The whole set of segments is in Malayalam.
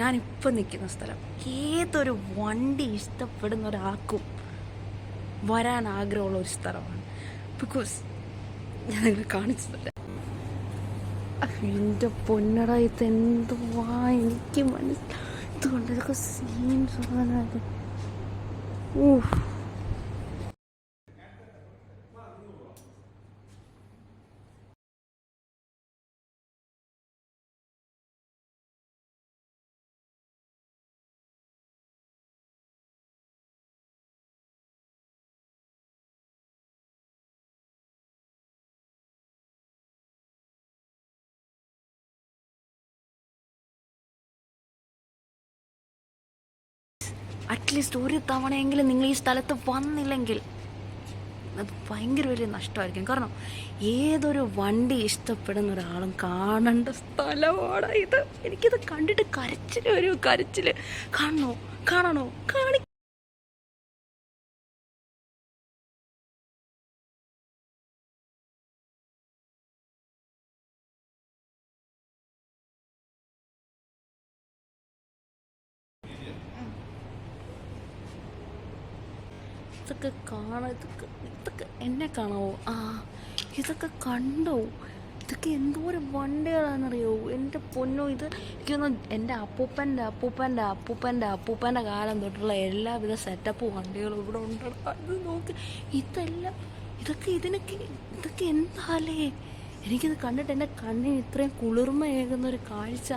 ഞാനിപ്പോൾ നിൽക്കുന്ന സ്ഥലം. ഏതൊരു വണ്ടി ഇഷ്ടപ്പെടുന്ന ഒരാൾക്കും വരാൻ ആഗ്രഹമുള്ള ഒരു സ്ഥലമാണ്. ബിക്കോസ് ഞാൻ നിങ്ങൾ കാണിച്ചതല്ല. എൻ്റെ പൊന്നട, ഇതെന്തുവാ എനിക്ക് ഇതുകൊണ്ട് ഇതൊക്കെ സീൻ സാധനമാണ്. അറ്റ്ലീസ്റ്റ് ഒരു തവണയെങ്കിലും നിങ്ങൾ ഈ സ്ഥലത്ത് വന്നില്ലെങ്കിൽ അത് ഭയങ്കര വലിയ നഷ്ടമായിരിക്കും. കാരണം ഏതൊരു വണ്ടി ഇഷ്ടപ്പെടുന്ന ഒരാളും കാണേണ്ട സ്ഥലമാണ് ഇത്. എനിക്കിത് കണ്ടിട്ട് കരച്ചിൽ വരും, കരച്ചിൽ. കാണണോ കാണി. ഇതൊക്കെ ഇതൊക്കെ എന്നെ കാണാവോ? ഇതൊക്കെ കണ്ടോ? ഇതൊക്കെ എന്തോരം വണ്ടികളാണെന്നറിയോ? എൻ്റെ പൊന്നോ, ഇത് എനിക്കൊന്ന് എൻ്റെ അപ്പൂപ്പൻ്റെ കാലം തൊട്ടുള്ള എല്ലാവിധ സെറ്റപ്പ് വണ്ടികളും ഇവിടെ ഉണ്ടോ. ഇത് നോക്ക്, ഇതൊക്കെ എന്താലേ. എനിക്കിത് കണ്ടിട്ട് എൻ്റെ കണ്ണിന് ഇത്രയും കുളിർമയേകുന്നൊരു കാഴ്ച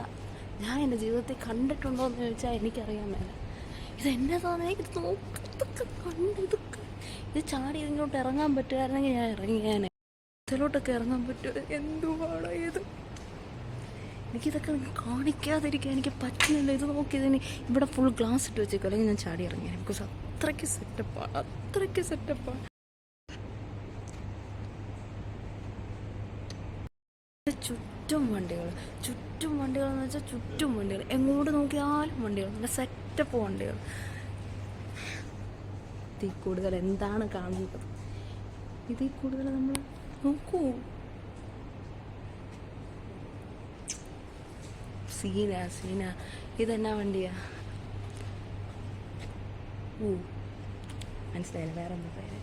ഞാൻ എൻ്റെ ജീവിതത്തിൽ കണ്ടിട്ടുണ്ടോ എന്ന് ചോദിച്ചാൽ എനിക്കറിയാൻ മേല. ഇതെന്നതാണ്? ഇത് നോക്ക്, ഇത് ചാടി ഇങ്ങോട്ട് ഇറങ്ങാൻ പറ്റുമായിരുന്നെങ്കിൽ ഞാൻ ഇറങ്ങിയാനെ. ഇതിലോട്ടൊക്കെ ഇറങ്ങാൻ പറ്റുമോ? എന്തുവാണോ ഇത്? എനിക്കിതൊക്കെ കാണിക്കാതിരിക്കാൻ എനിക്ക് പറ്റുന്നില്ല. ഇത് നോക്കി, ഇതിന് ഇവിടെ ഫുൾ ഗ്ലാസ് ഇട്ട് വെച്ചേക്കും, അല്ലെങ്കിൽ ഞാൻ ചാടി ഇറങ്ങിയാൽ. ബിക്കോസ് അത്രയ്ക്ക് സെറ്റപ്പാണ്. ചുറ്റും വണ്ടികൾ എന്ന് വെച്ചാൽ ചുറ്റും വണ്ടികൾ, എങ്ങോട്ട് നോക്കിയാലും വണ്ടികൾ, നല്ല സെറ്റപ്പ് വണ്ടികൾ. ഇതിൽ കൂടുതൽ എന്താണ് കാണുന്നത്? ഇതിൽ കൂടുതൽ നമ്മൾ നോക്കൂ. സീന ഇതെന്നാ വണ്ടിയാ? മനസ്സിലായില്ല, വേറെ എന്താ പേര്?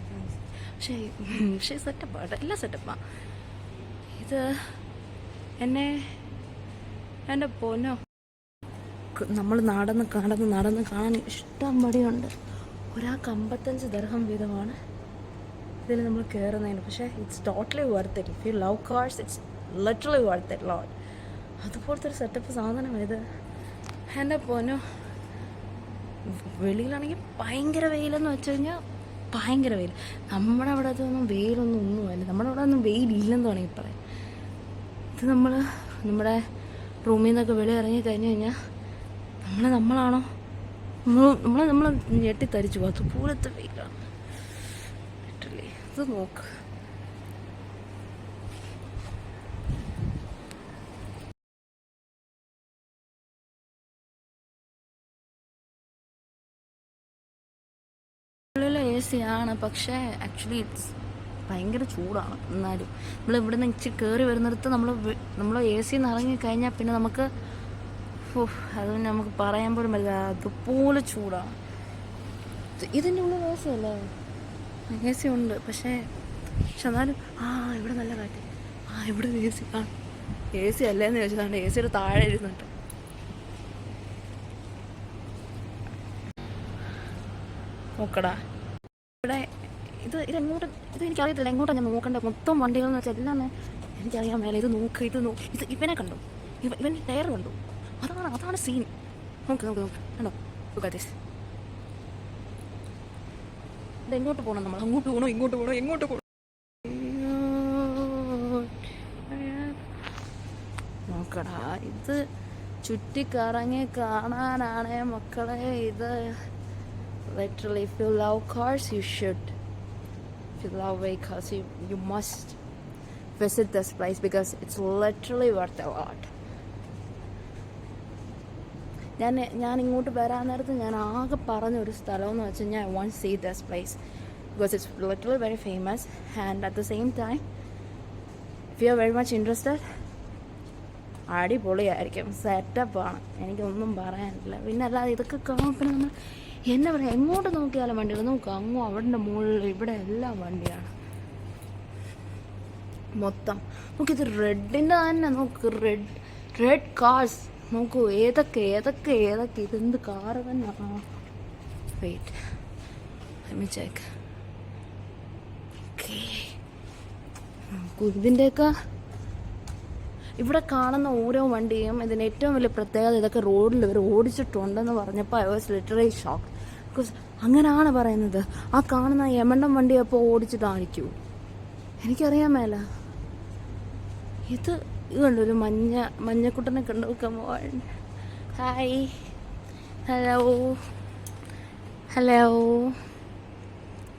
പക്ഷേ സെറ്റപ്പാണ്, എല്ലാം സെറ്റപ്പാണ്. ഇത് എൻ്റെ പൊന്നോ, നമ്മൾ നടന്ന് കാണാൻ ഇഷ്ടം പടിയുണ്ട്. ഒരാൾക്ക് 55 ദിർഹം വീതമാണ് ഇതിൽ നമ്മൾ കയറുന്നതിന്. പക്ഷേ it's totally worth it. If you love cars, it's literally worth it ലോട്ട്. അതുപോലത്തെ ഒരു സെറ്റപ്പ് സാധനമാണ് ഇത്. എൻ്റെ പൊന്നോ, വെളിയിലാണെങ്കിൽ ഭയങ്കര വെയിലെന്ന് വെച്ച് കഴിഞ്ഞാൽ ഭയങ്കര വെയിൽ. നമ്മുടെ അവിടെ അതൊന്നും ഒന്നുമല്ല. നമ്മുടെ അവിടെ ഒന്നും വെയിലില്ലെന്ന് വേണമെങ്കിൽ പറയാം. ഇത് നമ്മുടെ റൂമിൽ നിന്നൊക്കെ വെളിയിൽ ഇറങ്ങി കഴിഞ്ഞ് കഴിഞ്ഞാൽ നമ്മളാണോ നമ്മൾ ഞെട്ടിത്തരിച്ചു പോകും. അതുപോലത്തെ വെയിലാണ്. ലിറ്ററലി ഇത് നോക്ക്. ഉള്ളിൽ AC ആണ്, പക്ഷേ ആക്ച്വലി ഇറ്റ്സ് ഭയങ്കര ചൂടാണ്. എന്നാലും ഇവിടെ നിന്ന് ഇച്ചിരി കയറി വരുന്നിടത്ത് നമ്മൾ AC ഇറങ്ങിക്കഴിഞ്ഞാൽ പിന്നെ നമുക്ക് അത് നമുക്ക് പറയാൻ പോലും പറ്റില്ല, അതുപോലെ ചൂടാണ്. ഇതിൻ്റെ ഉള്ളിൽ AC അല്ലേ? AC ഉണ്ട്, പക്ഷേ എന്നാലും ഇവിടെ നല്ല കാറ്റ്. ഇവിടെ AC അല്ലേന്ന് ചോദിച്ചതാണ്. ACയുടെ താഴെ ഇരുന്നിട്ട് നോക്കടാ. ഇവിടെ ഇതെങ്ങോട്ട്, എനിക്കറിയത്തില്ല എങ്ങോട്ടാണ് ഞാൻ നോക്കേണ്ടത്. മൊത്തം വണ്ടികൾ എന്ന് വെച്ചാൽ എല്ലാം എനിക്കറിയാൻ മേലെ. ഇത് നോക്ക്, ഇത് ഇവനെ കണ്ടു, ഇവൻ്റെ ടയർ കണ്ടു. അതാണ് സീൻ. നോക്ക് കണ്ടോ? ഇതെങ്ങോട്ട് പോകണം? നമ്മൾ അങ്ങോട്ട് പോകണോ എങ്ങോട്ട് പോകണം? നോക്കടാ, ഇത് ചുറ്റിക്കറങ്ങി കാണാനാണേ മക്കളെ. ഇത് literally, if you love cars, you should. If you love vehicles, you must visit this place because it's literally worth a lot. ഞാൻ ഇങ്ങോട്ട് വരാൻ നേരത്ത് ഞാൻ ആകെ പറഞ്ഞൊരു സ്ഥലം എന്ന് വെച്ച് കഴിഞ്ഞാൽ I want to see this place because it's literally very famous, and at the same time, if you are very much interested, അടിപൊളിയായിരിക്കും, സെറ്റപ്പാണ്, എനിക്കൊന്നും പറയാനില്ല. പിന്നെ അല്ലാതെ ഇതൊക്കെ കാണുമ്പോൾ പിന്നെ നമ്മൾ എന്നാ പറയുക, എങ്ങോട്ട് നോക്കിയാലും വണ്ടികൾ നോക്കുക, അങ്ങോ അവിടെ മുകളിൽ ഇവിടെ എല്ലാം വണ്ടിയാണ് മൊത്തം. നോക്കിയത് റെഡിൻ്റെ തന്നെ നോക്ക്, റെഡ് കാർസ് നോക്കൂ, ഏതൊക്കെ ഇതെന്ത് കാറ് തന്നെ. Wait, let me check. Okay, ഇതിൻ്റെയൊക്കെ ഇവിടെ കാണുന്ന ഓരോ വണ്ടിയും ഇതിന് ഏറ്റവും വലിയ പ്രത്യേകത ഇതൊക്കെ റോഡിൽ ഇവർ ഓടിച്ചിട്ടുണ്ടെന്ന് പറഞ്ഞപ്പോൾ I was literally shock. Because അങ്ങനെയാണ് പറയുന്നത്. ആ കാണുന്ന യമണ്ടം വണ്ടി അപ്പോൾ ഓടിച്ചിട്ടായിരിക്കൂ, എനിക്കറിയാൻ മേല. ഇത് കണ്ടൊരു മഞ്ഞക്കുട്ടനെ കണ്ടു. Come on, hi, hello.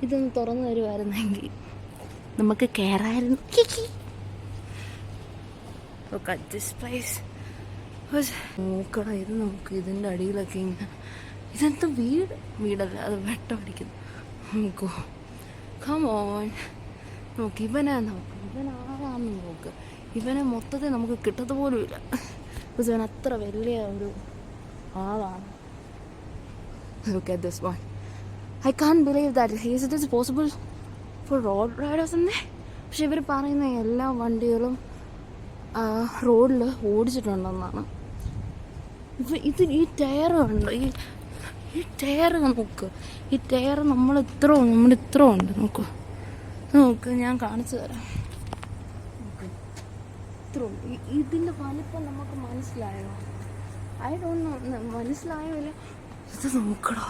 ഇതൊന്ന് തുറന്നു തരുമായിരുന്നെങ്കിൽ നമുക്ക് കയറായിരുന്നു. നോക്കടാ, ഇത് നമുക്ക് ഇതിൻ്റെ അടിയിലൊക്കെ ഇങ്ങനെ, ഇതെന്ത് വീടല്ല, അത് വെട്ടമടിക്കുന്നു. നോക്കൂ, കമോൺ, നോക്ക് ഇവനാന്ന് നോക്ക്. ഇവനെ മൊത്തത്തിൽ നമുക്ക് കിട്ടത്ത് പോലും ഇല്ല. ബിക്കോസ് ഇവൻ അത്ര വലിയ ഒരു ആളാണ്. Look at this one. I can't believe that. Is it possible for road riders എന്നേ? പക്ഷെ ഇവർ പറയുന്ന എല്ലാ വണ്ടികളും റോഡിൽ ഓടിച്ചിട്ടുണ്ടെന്നാണ്. ഇത് ഈ ടയർ ഉണ്ട്, ഈ ടയർ നോക്ക്, ഈ ടയർ നമ്മുടെ ഇത്ര ഉണ്ട്. നോക്ക് ഞാൻ കാണിച്ചു തരാം. ഇത്ര ഉണ്ട്. ഇതിൻ്റെ വലിപ്പം നമുക്ക് മനസ്സിലായോ? ഐ ഡോണ്ട് നോ, മനസ്സിലായോ ഇല്ല. ഇത് നോക്കടാ,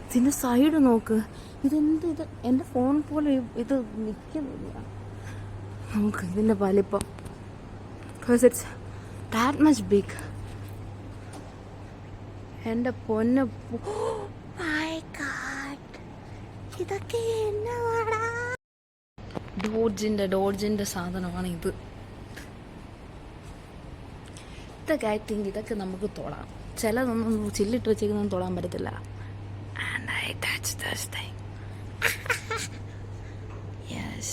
ഇതിൻ്റെ സൈഡ് നോക്ക്, ഇതെന്ത്, ഇത് എൻ്റെ ഫോൺ പോലെ ഇത് നിൽക്കുന്നില്ല. നോക്ക് ഇതിൻ്റെ വലിപ്പം, because it's that much big. എൻ്റെ പൊന്ന്, my God, ഇതൊക്കെ എന്നാടാ? ഡോഡ്ജിൻ്റെ സാധനമാണ് ഇത്. ഇതൊക്കെ ഐ തിങ്ക് ഇതൊക്കെ നമുക്ക് തൊടാം. ചിലതൊന്നും ചില്ലിട്ട് വെച്ചേക്കൊന്നും തൊടാൻ പറ്റത്തില്ല. And I touched this thing. Yes.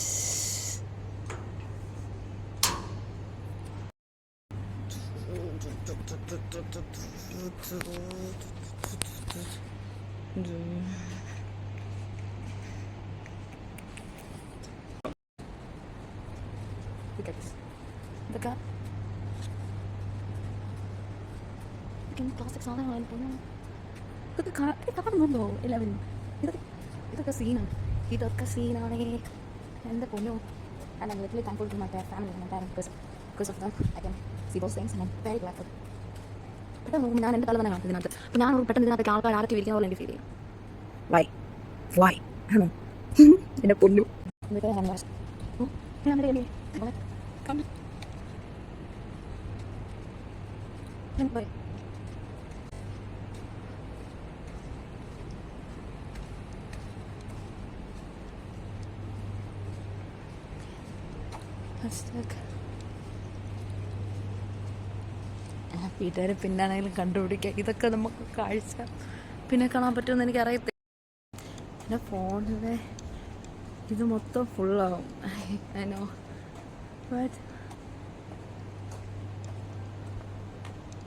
ഇതൊക്കെ ക്ലാസിക് സാധനമാണ്. ഇതൊക്കെ കാണുന്നുണ്ടോ എല്ലാവരും? ഇതൊക്കെ സീനാണ്. എൻ്റെ പൊന്നോ, and I'm literally thankful to my family and my parents because of them I can see those things and I'm very glad for them. പെട്ടെന്ന് ഞാൻ എൻ്റെ തല തന്നെ കാണും ഇതിനകത്ത്. അപ്പോൾ ഞാൻ പെട്ടെന്ന് ഇതിനകത്ത് ആൾക്കാർ ആരൊക്കെ ഇരിക്കുന്ന പോലെ എനിക്ക് ഫീൽ ചെയ്യും. വൈ ആണോ എൻ്റെ പൊന്നു? വീട്ടുകാരെ പിന്നാണെങ്കിലും കണ്ടുപിടിക്കുക. ഇതൊക്കെ നമുക്ക് കാഴ്ച പിന്നെ കാണാൻ പറ്റുമെന്ന് എനിക്കറിയത്തില്ല. എൻ്റെ ഫോണിലെ ഇത് മൊത്തം ഫുള്ളാവും. അതിനോ ബട്ട്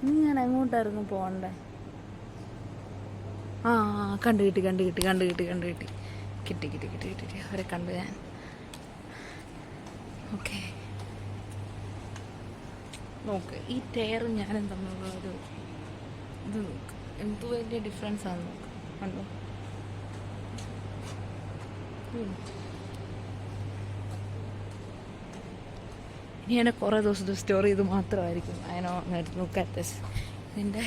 ഇനി ഞാൻ എങ്ങോട്ടായിരുന്നു പോകണ്ടേ? കണ്ടു കിട്ടി അവരെ കണ്ടു ഞാൻ. ഓക്കെ, നോക്ക് ഈ ടയറും ഞാനും തമ്മിലുള്ള ഒരു ഇത് നോക്ക്, എന്ത് വലിയ ഡിഫറൻസ് ആണ് നോക്ക്. കണ്ടോ? ഇനി എന്നെ കുറേ ദിവസത്തെ സ്റ്റോറി ഇത് മാത്രമായിരിക്കും. അതിനോ നോക്കാത്ത ഇതിൻ്റെ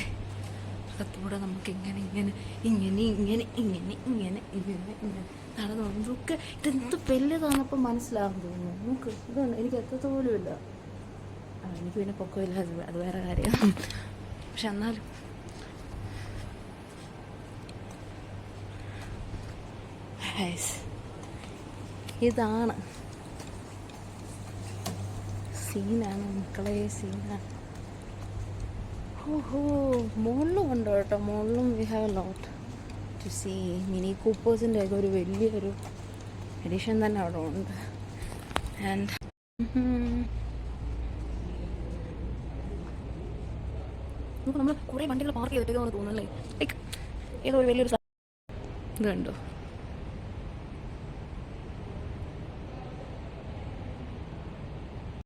അകത്തൂടെ നമുക്ക് ഇങ്ങനെ നടന്നു നോക്ക്. ഇതെന്ത് വലുതാണെന്നപ്പോൾ മനസ്സിലാകും തോന്നുന്നു. നോക്ക്, ഇതാണ് എനിക്ക് എത്തത്ത് പോലും ഇല്ല. എനിക്ക് പിന്നെ പൊക്കമില്ല, അത് വേറെ കാര്യം. പക്ഷെ എന്നാലും ഇതാണ് സീനാണ് മക്കളെ, സീനാണ്. ഓഹോ, മുകളിലും ഉണ്ട് കേട്ടോ, മുകളിലും we have a lot to see. Mini കൂപ്പേഴ്സിൻ്റെ ഒക്കെ ഒരു വലിയൊരു എഡിഷൻ തന്നെ അവിടെ ഉണ്ട്. ആൻഡ് നമ്മൾ കുറേ വണ്ടികൾ പാർക്ക് ചെയ്തിട്ടേക്കാന്ന് തോന്നുന്നല്ലേ. ലൈക്ക് ഏതോ ഒരു വലിയൊരു ഇത് കണ്ടോ